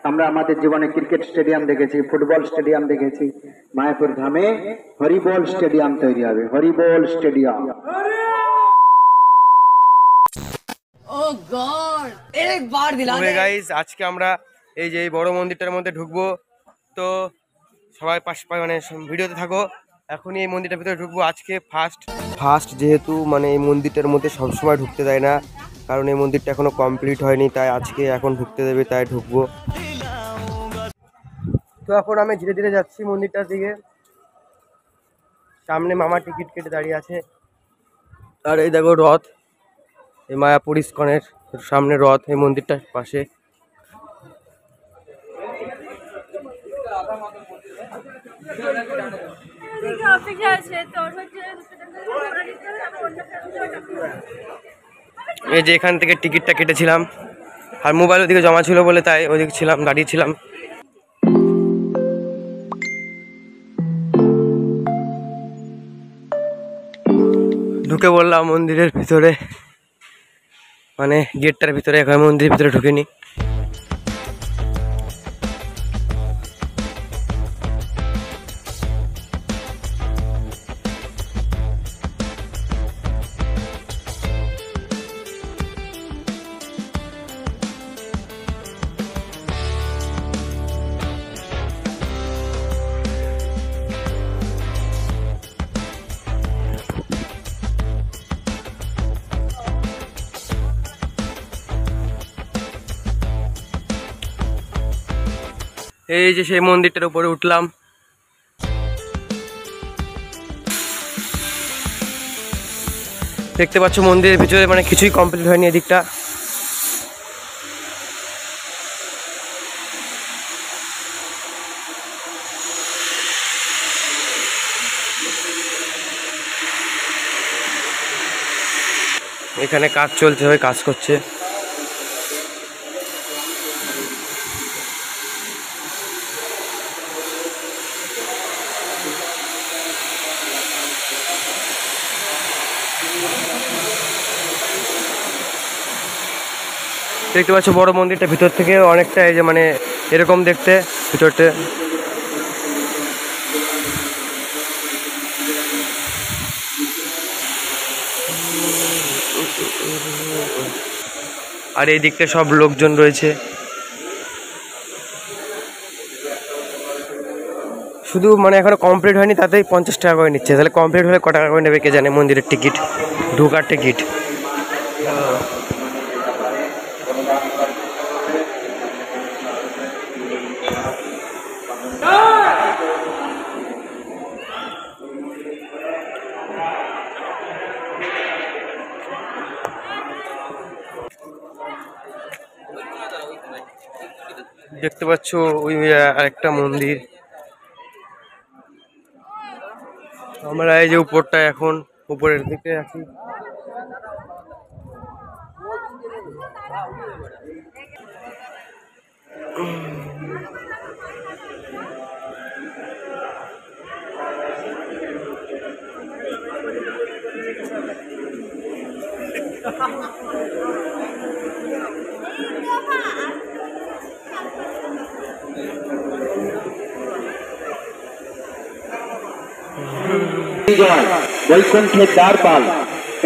আমরা আমাদের জীবনে ক্রিকেট স্টেডিয়াম দেখেছি, ফুটবল স্টেডিয়াম দেখেছি। মায়াপুর ধামে হরিবোল স্টেডিয়াম তৈরি হবে, হরিবোল স্টেডিয়াম। গাইস আজকে আমরা এই যে বড় মন্দিরটার মধ্যে ঢুকবো, তো সবাই মানে ভিডিওতে থাকো। এখনই এই মন্দিরটার ভিতরে ঢুকবো। আজকে ফার্স্ট যেহেতু মানে এই মন্দিরটার মধ্যে সবসময় ঢুকতে দেয় না, কারণ এই মন্দিরটা এখনো কমপ্লিট হয়নি, তাই আজকে এখন ঢুকতে দেবে, তাই ঢুকবো। তো এখন আমি ধীরে ধীরে যাচ্ছি মন্দিরটার দিকে। সামনে মামা টিকিট কেটে দাঁড়িয়ে আছে। আর এই দেখো রথ, এই মায়াপুর ইস্কনের সামনে রথ, এই মন্দিরটার পাশে। এই যে এখান থেকে টিকিটটা কেটেছিলাম, আর মোবাইল ওদিকে জমা ছিল বলে তাই ওদিকে ছিলাম, দাঁড়িয়েছিলাম। ঢুকে বললাম মন্দিরের ভিতরে, মানে গেটটার ভিতরে। এখন মন্দিরের ভিতরে ঢুকিনি। এই যে সেই মন্দিরটার উপরে উঠলাম। দেখতে পাচ্ছ মন্দিরের ভিতরে মানে কিছুই কমপ্লিট হয়নি এদিকটা। এখানে কাজ চলছে, হয় কাজ করছে। দেখতে পাচ্ছ বড় মন্দিরটা ভিতর থেকে অনেকটা এই যে মানে এরকম দেখতে ভিতরতে। আর এই দিকটা সব লোকজন রয়েছে। শুধু মানে এখনো কমপ্লিট হয়নি, তাতেই 50 টাকা করে নিচ্ছে। তাহলে কমপ্লিট হলে ক টাকা করে নেবে কে জানে, মন্দিরের টিকিট, ঢোকার টিকিট। দেখতে পাচ্ছ ওই আরেকটা মন্দির। আমরা এই যে উপরটা, এখন উপরের দিকে আছি। বৈকুণ্ঠের দ্বারপাল।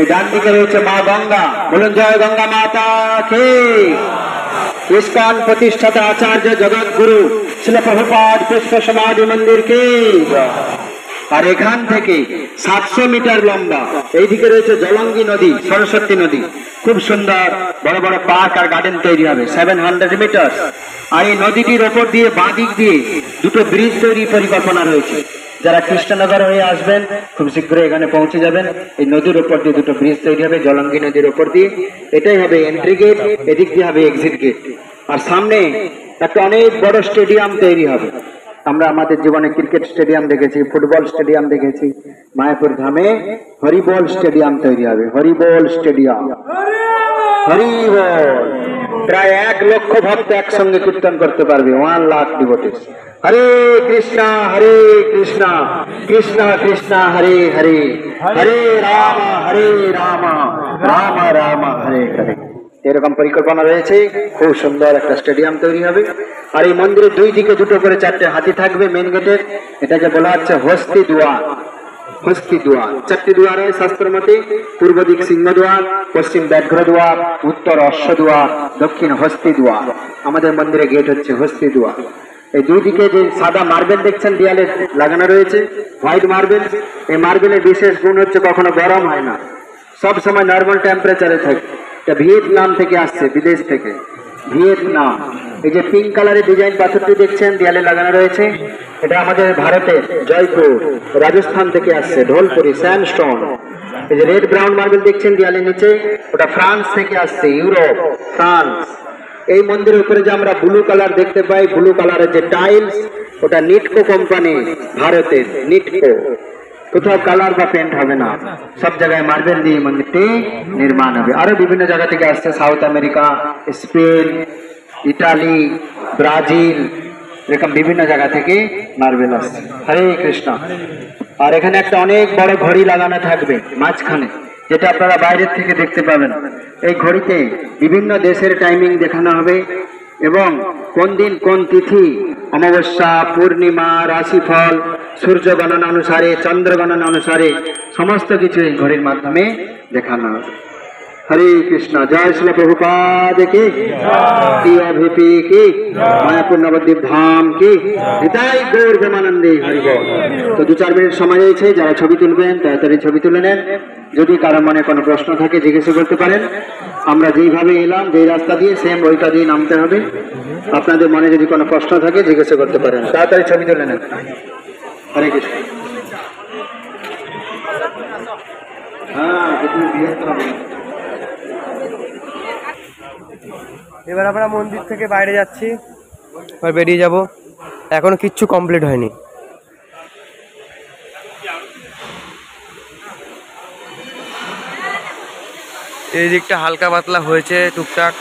এই ডান দিকে রয়েছে মা গঙ্গা। বলুন জয় গঙ্গা মাতা কি। ইস্কন প্রতিষ্ঠাতা আচার্য জগৎগুরু শিল প্রভুপাদ পুষ্প সমাধি মন্দির কি। আর এখান থেকে 700 মিটার লম্বা এইদিকে রয়েছে জলঙ্গি নদী, সরস্বতী নদী। খুব সুন্দর বড় বড় পার্ক আর গার্ডেন তৈরি হবে, 700 মিটার। আর এই নদীটির ওপর দিয়ে বাঁ দিক দিয়ে দুটো ব্রিজ তৈরি পরিকল্পনা রয়েছে। যারা কৃষ্ণনগর হয়ে আসবেন খুব শীঘ্রই এখানে পৌঁছে যাবেন। এই নদীর ওপর দিয়ে দুটো ব্রিজ তৈরি হবে, জলঙ্গি নদীর ওপর দিয়ে। এটাই হবে এন্ট্রি গেট, এদিক দিয়ে হবে এক্সিট গেট। আর সামনে একটা অনেক বড় স্টেডিয়াম তৈরি হবে। আমরা আমাদের জীবনে ক্রিকেট স্টেডিয়াম দেখেছি, ফুটবল স্টেডিয়াম দেখেছি। মায়াপুর ধামে হরিবোল স্টেডিয়াম তৈরি হবে, হরিবোল স্টেডিয়াম। হরিবোল। প্রায় 1 লক্ষ ভক্ত একসঙ্গে কীর্তন করতে পারবে, 1 লাখ ডিভোটিস। হরে কৃষ্ণ কৃষ্ণ কৃষ্ণ হরে হরে, হরে রাম রাম রাম হরে হরে। এরকম পরিকল্পনা রয়েছে, খুব সুন্দর একটা স্টেডিয়াম তৈরি হবে। আর এই মন্দিরের দুই দিকে দুটো করে চারটে হাতি থাকবে মেন গেটের, এটাকে বলা হচ্ছে হস্তি দুয়ার। হস্তি দুয়ার, চারটি দুয়ারে শাস্ত্র মতে, পূর্ব দিক সিংহ দুয়ার, পশ্চিম ব্যাঘ্র দুয়ার, উত্তর অশ্ব দুয়ার, দক্ষিণ হস্তি দুয়ার। আমাদের মন্দিরে গেট হচ্ছে হস্তি দুয়ার। এই দুই দিকে যে সাদা মার্বেল দেখছেন দেয়ালে লাগানো রয়েছে, হোয়াইট মার্বেল, এই মার্বেলের বিশেষ গুণ হচ্ছে কখনো গরম হয় না, সব সময় নর্মাল টেম্পারেচারে থাকে। এটা ভিয়েতনাম থেকে আসছে, বিদেশ থেকে, ভিয়েতনাম। এই যে পিঙ্ক কালারের ডিজাইন পাথরটি দেখছেন দেয়ালে লাগানো রয়েছে, এটা আমাদের ভারতের জয়পুর রাজস্থান থেকে আসছে, ঢোলপুরি স্যান্ডস্টোন। এই যে রেড ব্রাউন মার্বেল দেখছেন দেয়ালের নিচে, ওটা ফ্রান্স থেকে আসছে, ইউরোপ, ফ্রান্স। এই মন্দিরের উপরে যে আমরা ব্লু কালার দেখতে পাই, ব্লু কালারের যে টাইলস, ওটা নিটকো কোম্পানি, ভারতের নিটকো। কোথাও কালার বা পেন্ট হবে না, সব জায়গায় মার্বেল দিয়ে মন্দিরটি নির্মাণ হবে। আরো বিভিন্ন জায়গা থেকে আসছে, south America, Spain, Italy, Brazil, এরকম বিভিন্ন জায়গা থেকে মার্বেল আসছে। হরে কৃষ্ণ। আর এখানে একটা অনেক বড় ঘড়ি লাগানো থাকবে মাঝখানে, যেটা আপনারা বাইরের থেকে দেখতে পাবেন। এই ঘড়িতে বিভিন্ন দেশের টাইমিং দেখানো হবে এবং কোন দিন কোন তিথি, অমাবস্যা, পূর্ণিমা, রাশিফল, সূর্য গণনা অনুসারে, চন্দ্র গণনা অনুসারে সমস্ত কিছু এই ঘড়ির মাধ্যমে দেখানো হবে। হরে কৃষ্ণ। জয় শ্রী প্রভুপাদ কি, ভিপি কি, মায়াপুর নবদ্বীপ ধাম কি, নিতাই গৌর প্রেমানন্দে হরি বল। তো 2-4 মিনিট সময় রয়েছে, যারা ছবি তুলবেন তাড়াতাড়ি ছবি তুলে নেন। যদি কারো মনে কোনো প্রশ্ন থাকে জিজ্ঞেস করতে পারেন। আমরা যেইভাবে এলাম, যেই রাস্তা দিয়ে, সেম ওইটা দিয়ে নামতে হবে। আপনাদের মনে যদি কোনো প্রশ্ন থাকে জিজ্ঞেস করতে পারেন, তাড়াতাড়ি ছবি তুলে নেন। হরে কৃষ্ণ। হ্যাঁ, এবার আমরা মন্দির থেকে বাইরে যাচ্ছি, এবার বেরিয়ে যাব। এখনো কিচ্ছু কমপ্লিট হয়নি। এই দিকটা হালকা পাতলা হয়েছে টুকটাক।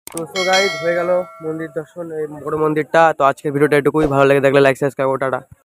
তো সো গাইস, হয়ে গেল মন্দির দর্শন, এই বড় মন্দিরটা। তো আজকের ভিডিওটা এটুকুই, ভালো লাগে থাকলে লাইক সাবস্ক্রাইব, টাটা।